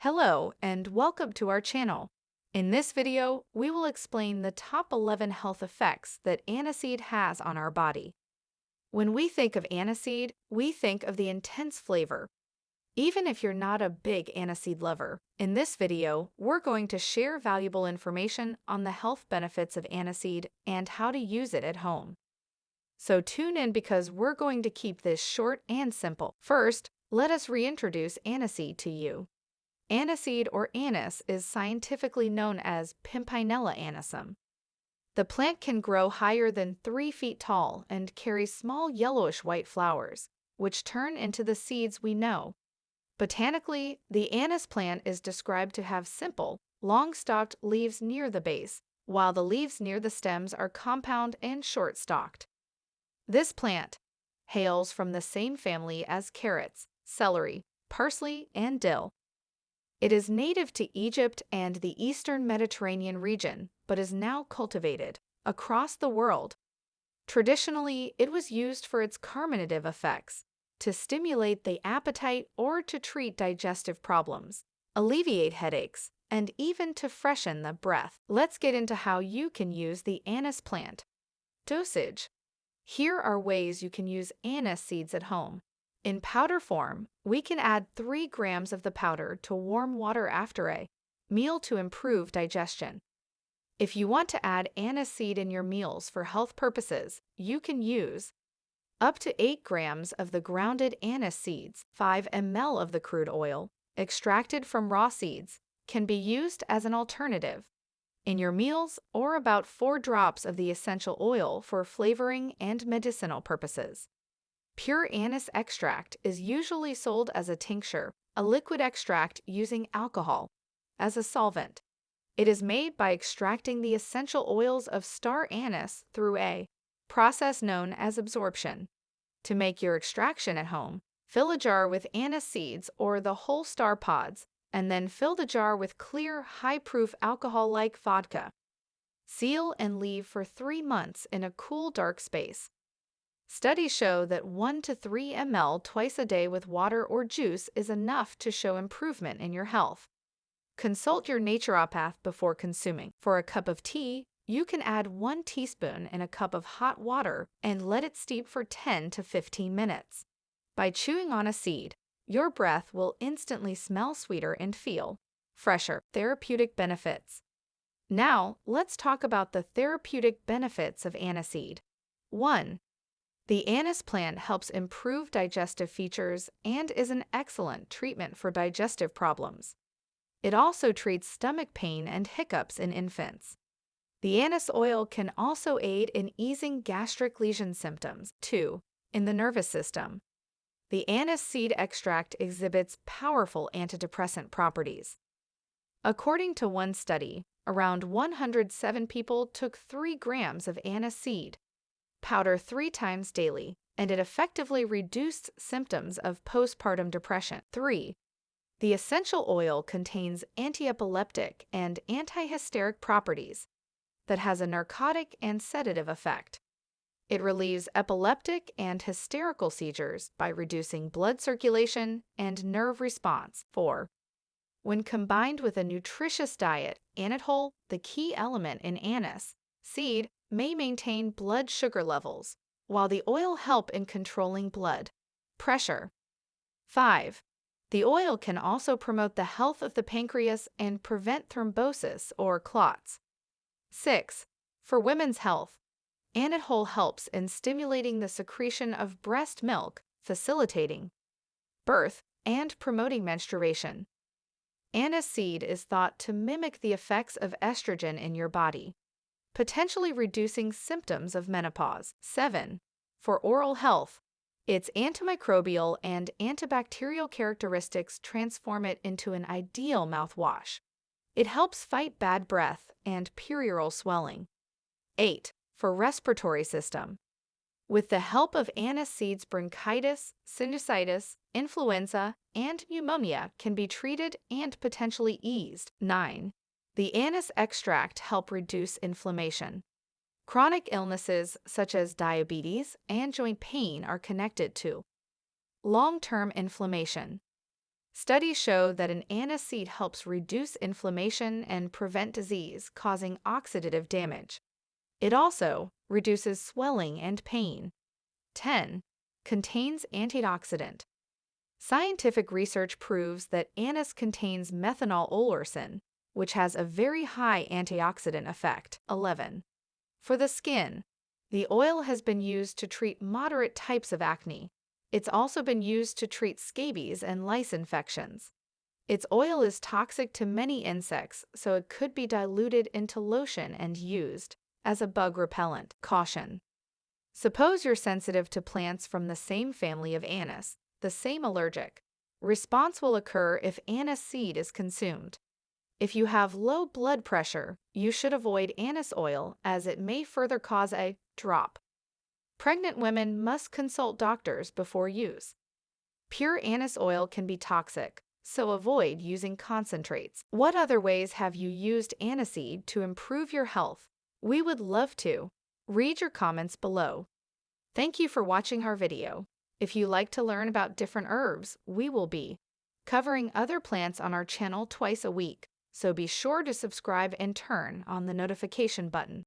Hello and welcome to our channel. In this video, we will explain the top 11 health effects that aniseed has on our body. When we think of aniseed, we think of the intense flavor. Even if you're not a big aniseed lover, in this video, we're going to share valuable information on the health benefits of aniseed and how to use it at home. So tune in because we're going to keep this short and simple. First, let us reintroduce aniseed to you. Aniseed or anise is scientifically known as Pimpinella anisum. The plant can grow higher than 3 feet tall and carries small yellowish-white flowers, which turn into the seeds we know. Botanically, the anise plant is described to have simple, long-stalked leaves near the base, while the leaves near the stems are compound and short-stalked. This plant hails from the same family as carrots, celery, parsley, and dill. It is native to Egypt and the eastern Mediterranean region, but is now cultivated across the world. Traditionally, it was used for its carminative effects, to stimulate the appetite or to treat digestive problems, alleviate headaches, and even to freshen the breath. Let's get into how you can use the anise plant. Dosage. Here are ways you can use anise seeds at home. In powder form, we can add 3 grams of the powder to warm water after a meal to improve digestion. If you want to add anise seed in your meals for health purposes, you can use up to 8 grams of the grounded anise seeds. 5 ml of the crude oil, extracted from raw seeds, can be used as an alternative in your meals, or about 4 drops of the essential oil for flavoring and medicinal purposes. Pure anise extract is usually sold as a tincture, a liquid extract using alcohol as a solvent. It is made by extracting the essential oils of star anise through a process known as absorption. To make your extraction at home, fill a jar with anise seeds or the whole star pods, and then fill the jar with clear, high-proof alcohol like vodka. Seal and leave for 3 months in a cool, dark space. Studies show that 1 to 3 ml twice a day with water or juice is enough to show improvement in your health. Consult your naturopath before consuming. For a cup of tea, you can add 1 teaspoon in a cup of hot water and let it steep for 10 to 15 minutes. By chewing on a seed, your breath will instantly smell sweeter and feel fresher. Therapeutic benefits. Now, let's talk about the therapeutic benefits of aniseed. 1. The anise plant helps improve digestive features and is an excellent treatment for digestive problems. It also treats stomach pain and hiccups in infants. The anise oil can also aid in easing gastric lesion symptoms. 2. In the nervous system. The anise seed extract exhibits powerful antidepressant properties. According to one study, around 107 people took 3 grams of anise seed powder 3 times daily, and it effectively reduced symptoms of postpartum depression. 3. The essential oil contains anti-epileptic and antihysteric properties that has a narcotic and sedative effect. It relieves epileptic and hysterical seizures by reducing blood circulation and nerve response. 4. When combined with a nutritious diet, anethole, the key element in anise seed, may maintain blood sugar levels, while the oil help in controlling blood pressure. 5. The oil can also promote the health of the pancreas and prevent thrombosis or clots. 6. For women's health, anethole helps in stimulating the secretion of breast milk, facilitating birth and promoting menstruation. Anise seed is thought to mimic the effects of estrogen in your body, potentially reducing symptoms of menopause. 7. For oral health, its antimicrobial and antibacterial characteristics transform it into an ideal mouthwash. It helps fight bad breath and perioral swelling. 8. For respiratory system. With the help of anise seeds, bronchitis, sinusitis, influenza, and pneumonia can be treated and potentially eased. 9. The anise extract helps reduce inflammation. Chronic illnesses such as diabetes and joint pain are connected to long-term inflammation. Studies show that an anise seed helps reduce inflammation and prevent disease causing oxidative damage. It also reduces swelling and pain. 10. Contains antioxidant. Scientific research proves that anise contains methanol oleurosin, which has a very high antioxidant effect. 11. For the skin, the oil has been used to treat moderate types of acne. It's also been used to treat scabies and lice infections. Its oil is toxic to many insects, so it could be diluted into lotion and used as a bug repellent. Caution. Suppose you're sensitive to plants from the same family of anise, the same allergic response will occur if anise seed is consumed. If you have low blood pressure, you should avoid anise oil as it may further cause a drop. Pregnant women must consult doctors before use. Pure anise oil can be toxic, so avoid using concentrates. What other ways have you used aniseed to improve your health? We would love to read your comments below. Thank you for watching our video. If you like to learn about different herbs, we will be covering other plants on our channel twice a week, so be sure to subscribe and turn on the notification button.